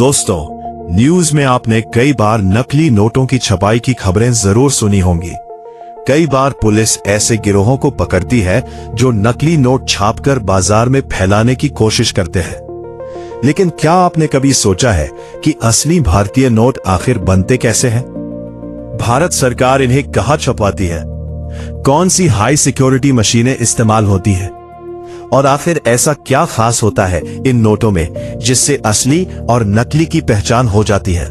दोस्तों, न्यूज में आपने कई बार नकली नोटों की छपाई की खबरें जरूर सुनी होंगी। कई बार पुलिस ऐसे गिरोहों को पकड़ती है जो नकली नोट छापकर बाजार में फैलाने की कोशिश करते हैं। लेकिन क्या आपने कभी सोचा है कि असली भारतीय नोट आखिर बनते कैसे हैं? भारत सरकार इन्हें कहाँ छपवाती है? कौन सी हाई सिक्योरिटी मशीनें इस्तेमाल होती है? और आखिर ऐसा क्या खास होता है इन नोटों में जिससे असली और नकली की पहचान हो जाती है?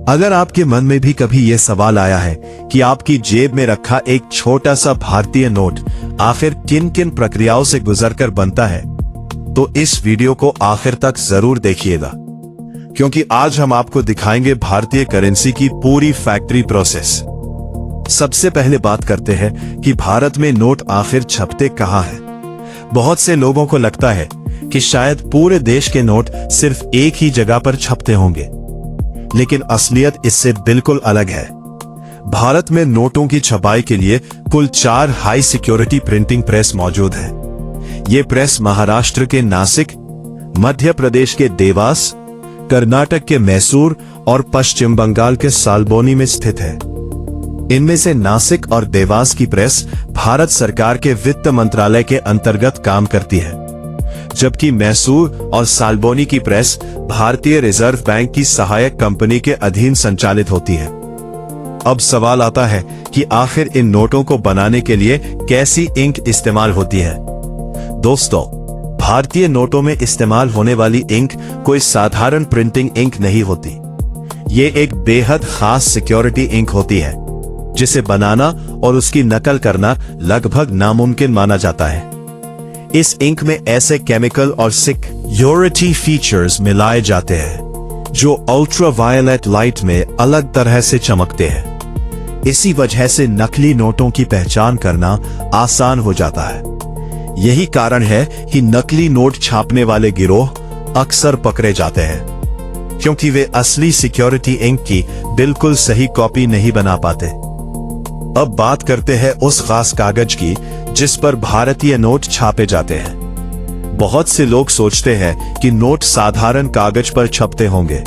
अगर आपके मन में भी कभी यह सवाल आया है कि आपकी जेब में रखा एक छोटा सा भारतीय नोट आखिर किन किन प्रक्रियाओं से गुजरकर बनता है, तो इस वीडियो को आखिर तक जरूर देखिएगा, क्योंकि आज हम आपको दिखाएंगे भारतीय करेंसी की पूरी फैक्ट्री प्रोसेस। सबसे पहले बात करते हैं कि भारत में नोट आखिर छपते कहाँ हैं। बहुत से लोगों को लगता है कि शायद पूरे देश के नोट सिर्फ एक ही जगह पर छपते होंगे, लेकिन असलियत इससे बिल्कुल अलग है। भारत में नोटों की छपाई के लिए कुल 4 हाई सिक्योरिटी प्रिंटिंग प्रेस मौजूद हैं। ये प्रेस महाराष्ट्र के नासिक, मध्य प्रदेश के देवास, कर्नाटक के मैसूर और पश्चिम बंगाल के सालबोनी में स्थित है। इनमें से नासिक और देवास की प्रेस भारत सरकार के वित्त मंत्रालय के अंतर्गत काम करती है, जबकि मैसूर और सालबोनी की प्रेस भारतीय रिजर्व बैंक की सहायक कंपनी के अधीन संचालित होती है। अब सवाल आता है कि आखिर इन नोटों को बनाने के लिए कैसी इंक इस्तेमाल होती है? दोस्तों, भारतीय नोटों में इस्तेमाल होने वाली इंक कोई साधारण प्रिंटिंग इंक नहीं होती। ये एक बेहद खास सिक्योरिटी इंक होती है, जिसे बनाना और उसकी नकल करना लगभग नामुमकिन माना जाता है। इस इंक में ऐसे केमिकल और सिक्योरिटी फीचर्स मिलाए जाते हैं जो अल्ट्रावायलेट लाइट में अलग तरह से चमकते हैं। इसी वजह से नकली नोटों की पहचान करना आसान हो जाता है। यही कारण है कि नकली नोट छापने वाले गिरोह अक्सर पकड़े जाते हैं, क्योंकि वे असली सिक्योरिटी इंक की बिल्कुल सही कॉपी नहीं बना पाते। अब बात करते हैं उस खास कागज की जिस पर भारतीय नोट छापे जाते हैं। बहुत से लोग सोचते हैं कि नोट साधारण कागज पर छपते होंगे,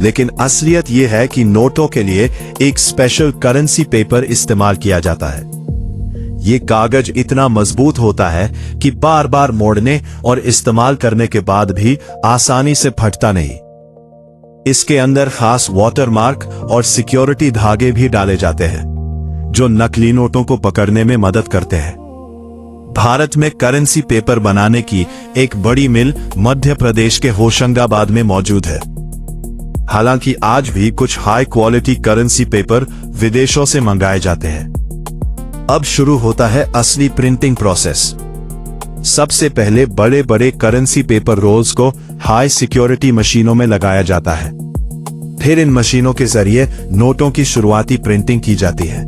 लेकिन असलियत यह है कि नोटों के लिए एक स्पेशल करेंसी पेपर इस्तेमाल किया जाता है। ये कागज इतना मजबूत होता है कि बार बार मोड़ने और इस्तेमाल करने के बाद भी आसानी से फटता नहीं। इसके अंदर खास वाटरमार्क और सिक्योरिटी धागे भी डाले जाते हैं, जो नकली नोटों को पकड़ने में मदद करते हैं। भारत में करेंसी पेपर बनाने की एक बड़ी मिल मध्य प्रदेश के होशंगाबाद में मौजूद है। हालांकि आज भी कुछ हाई क्वालिटी करेंसी पेपर विदेशों से मंगाए जाते हैं। अब शुरू होता है असली प्रिंटिंग प्रोसेस। सबसे पहले बड़े बड़े करेंसी पेपर रोल्स को हाई सिक्योरिटी मशीनों में लगाया जाता है। फिर इन मशीनों के जरिए नोटों की शुरुआती प्रिंटिंग की जाती है।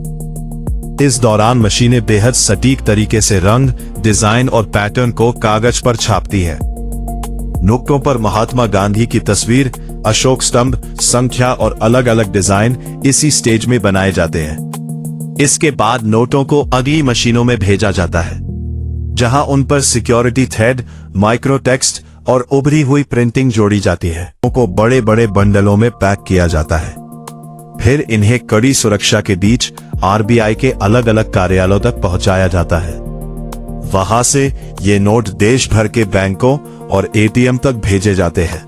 इस दौरान मशीनें बेहद सटीक तरीके से रंग, डिजाइन और पैटर्न को कागज पर छापती है। नोटों पर महात्मा गांधी की तस्वीर, अशोक स्तंभ, संख्या और अलग अलग डिजाइन इसी स्टेज में बनाए जाते हैं। इसके बाद नोटों को अगली मशीनों में भेजा जाता है, जहां उन पर सिक्योरिटी थ्रेड, माइक्रो टेक्स्ट और उभरी हुई प्रिंटिंग जोड़ी जाती है। को बड़े बड़े बंडलों में पैक किया जाता है। फिर इन्हें कड़ी सुरक्षा के बीच आरबीआई के अलग अलग कार्यालयों तक पहुंचाया जाता है। वहां से ये नोट देश भर के बैंकों और एटीएम तक भेजे जाते हैं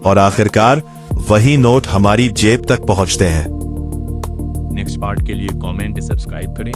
और आखिरकार वही नोट हमारी जेब तक पहुंचते हैं। नेक्स्ट पार्ट के लिए कमेंट, सब्सक्राइब करें।